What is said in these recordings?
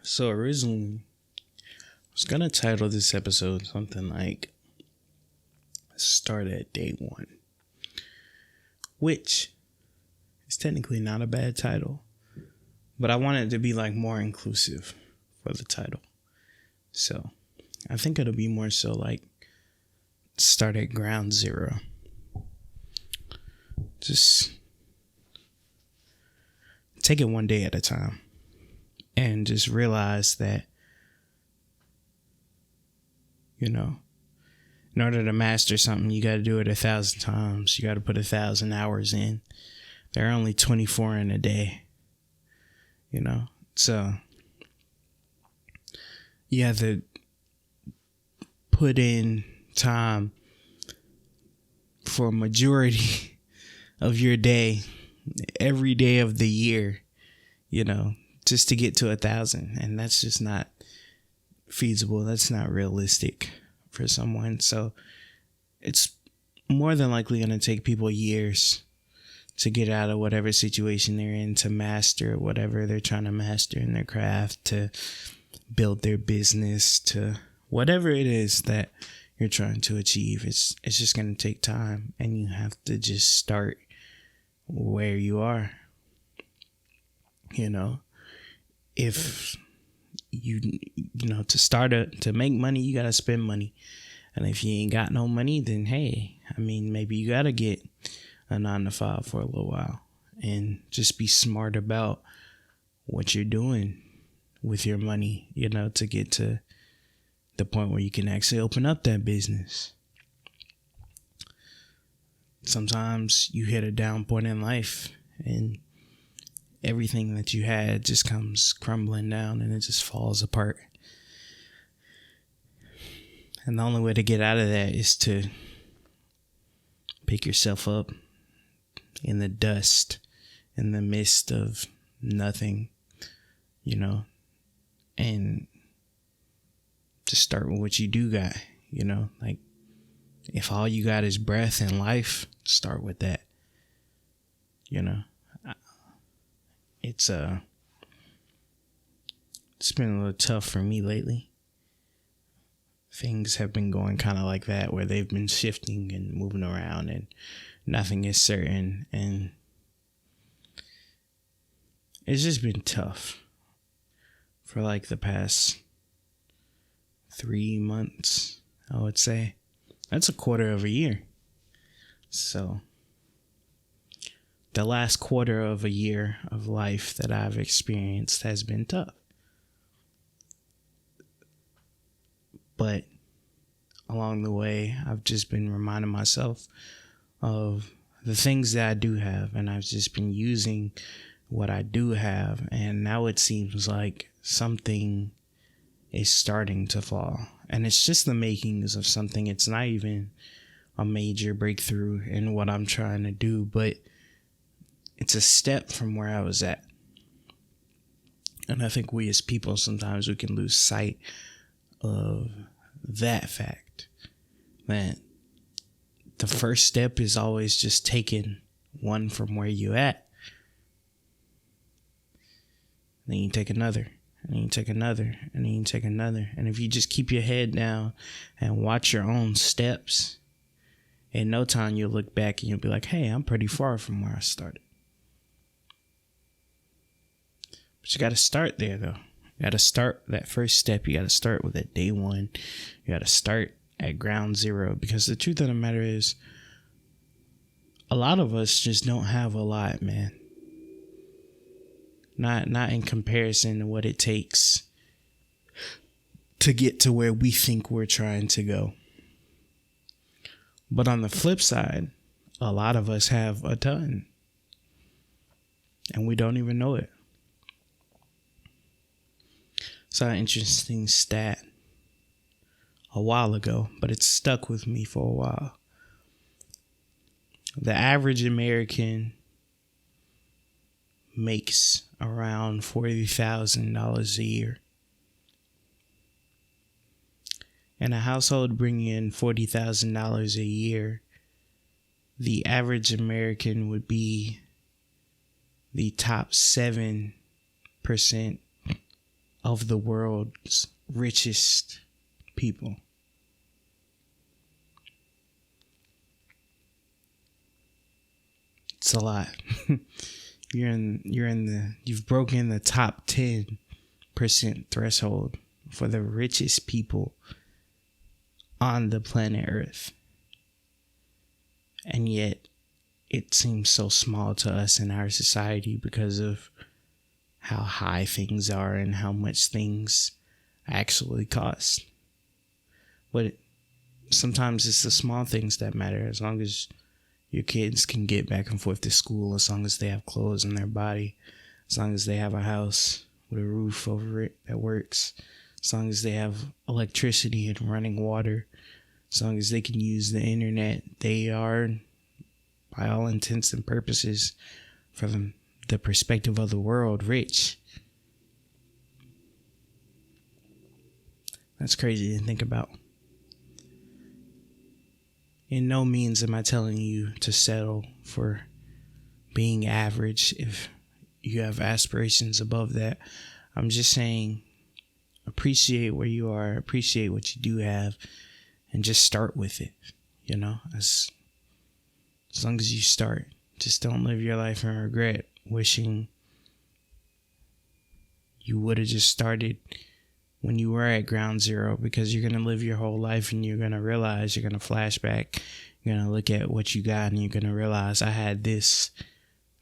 So originally, I was gonna title this episode something like "Start at Day One," which is technically not a bad title, but I wanted it to be like more inclusive for the title. So I think it'll be more so like "Start at Ground Zero." Just take it one day at a time and just realize that, in order to master something, you got to do it 1,000 times. You got to put 1,000 hours in. There are only 24 in a day, so you have to put in time for a majority of your day, every day of the year, just to get to 1,000. And that's just not feasible. That's not realistic for someone. So it's more than likely going to take people years to get out of whatever situation they're in, to master whatever they're trying to master in their craft, to build their business, to whatever it is that you're trying to achieve. It's just going to take time, and you have to just start where you are. If to make money, you got to spend money. And if you ain't got no money, then hey, maybe you got to get a 9-to-5 for a little while and just be smart about what you're doing with your money, to get to the point where you can actually open up that business. Sometimes you hit a down point in life and everything that you had just comes crumbling down and it just falls apart. And the only way to get out of that is to pick yourself up in the dust, in the midst of nothing, and just start with what you do got, like if all you got is breath and life, start with that. It's been a little tough for me lately. Things have been going kind of like that, where they've been shifting and moving around and nothing is certain, and it's just been tough for like the past 3 months, I would say. That's a quarter of a year. So the last quarter of a year of life that I've experienced has been tough. But along the way, I've just been reminding myself of the things that I do have, and I've just been using what I do have, and now it seems like something is starting to fall, and it's just the makings of something. It's not even a major breakthrough in what I'm trying to do, but it's a step from where I was at. And I think we as people, sometimes we can lose sight of that fact, that the first step is always just taking one from where you at. Then you take another, and then you take another, and then you take another. And if you just keep your head down and watch your own steps, in no time you'll look back and you'll be like, hey, I'm pretty far from where I started. But you got to start there, though. You got to start that first step. You got to start with that day one. You got to start at ground zero, because the truth of the matter is, a lot of us just don't have a lot, man. Not in comparison to what it takes to get to where we think we're trying to go. But on the flip side, a lot of us have a ton, and we don't even know it. Saw an interesting stat a while ago, but it stuck with me for a while. The average American makes around $40,000 a year. And a household bringing in $40,000 a year, the average American would be the top 7% of the world's richest people. It's a lot. You've broken the top 10% threshold for the richest people on the planet Earth. And yet it seems so small to us in our society because of how high things are and how much things actually cost. But sometimes it's the small things that matter. As long as your kids can get back and forth to school, as long as they have clothes on their body, as long as they have a house with a roof over it that works, as long as they have electricity and running water, as long as they can use the internet, they are, by all intents and purposes, from the perspective of the world, rich. That's crazy to think about. In no means am I telling you to settle for being average if you have aspirations above that. I'm just saying, appreciate where you are, appreciate what you do have, and just start with it. You know, as long as you start, just don't live your life in regret, wishing you would have just started when you were at ground zero, because you're going to live your whole life and you're going to realize, you're going to flashback, you're going to look at what you got and you're going to realize, I had this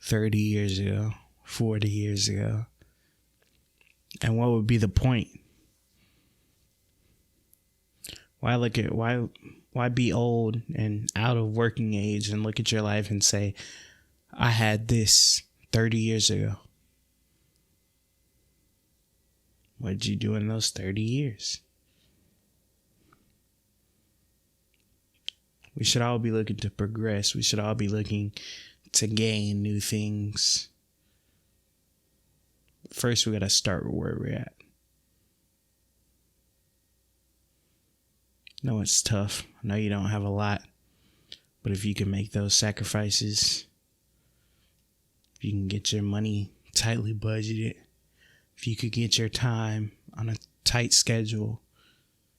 30 years ago, 40 years ago. And what would be the point? Why be old and out of working age and look at your life and say, I had this 30 years ago? What did you do in those 30 years? We should all be looking to progress. We should all be looking to gain new things. First, we got to start where we're at. I know it's tough. I know you don't have a lot. But if you can make those sacrifices, if you can get your money tightly budgeted, if you could get your time on a tight schedule,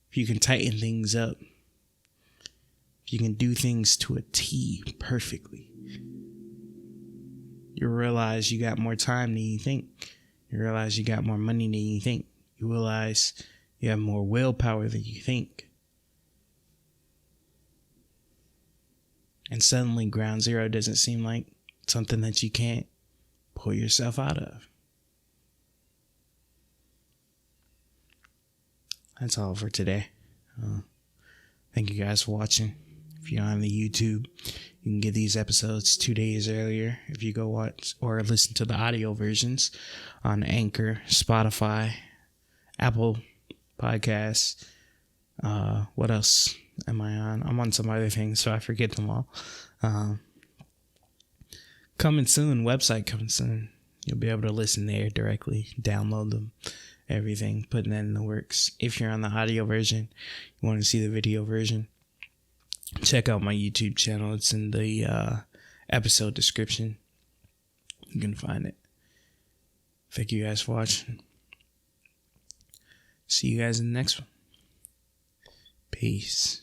if you can tighten things up, if you can do things to a T perfectly, you realize you got more time than you think. You realize you got more money than you think. You realize you have more willpower than you think. And suddenly ground zero doesn't seem like something that you can't pull yourself out of. That's all for today. Thank you guys for watching. If you're on the YouTube, you can get these episodes 2 days earlier if you go watch or listen to the audio versions on Anchor, Spotify, Apple Podcasts. What else am I on? I'm on some other things, so I forget them all. Coming soon, website coming soon. You'll be able to listen there directly, download them, everything, putting that in the works. If you're on the audio version, you want to see the video version, check out my YouTube channel. It's in the episode description. You can find it. Thank you guys for watching. See you guys in the next one. Peace.